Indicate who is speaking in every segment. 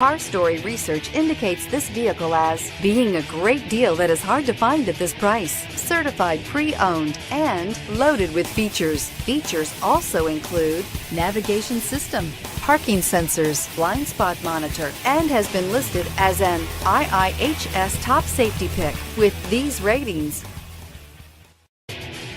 Speaker 1: Car Story research indicates this vehicle as being a great deal that is hard to find at this price. Certified pre-owned and loaded with features. Features also include navigation system, parking sensors, blind spot monitor, and has been listed as an IIHS top safety pick with these ratings.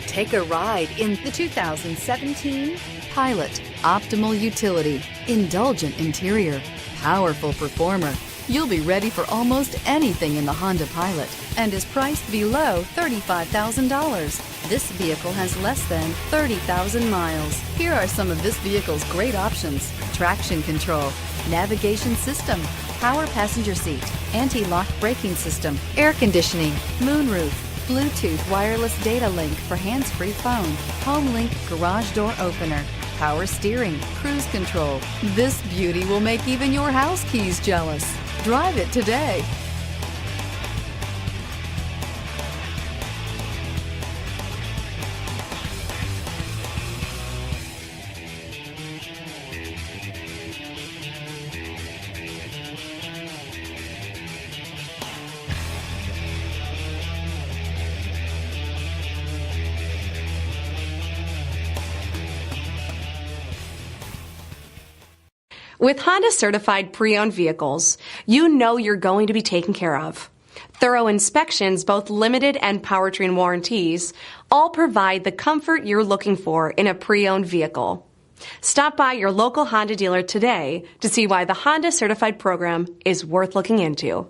Speaker 1: Take a ride in the 2017 Pilot. Optimal utility, indulgent interior, powerful performer. You'll be ready for almost anything in the Honda Pilot and is priced below $35,000. This vehicle has less than 30,000 miles. Here are some of this vehicle's great options: traction control, navigation system, power passenger seat, anti-lock braking system, air conditioning, moonroof, Bluetooth wireless data link for hands-free phone, home link garage door opener, power steering, cruise control. This beauty will make even your house keys jealous. Drive it today.
Speaker 2: With Honda certified pre-owned vehicles, you know you're going to be taken care of. Thorough inspections, both limited and powertrain warranties, all provide the comfort you're looking for in a pre-owned vehicle. Stop by your local Honda dealer today to see why the Honda certified program is worth looking into.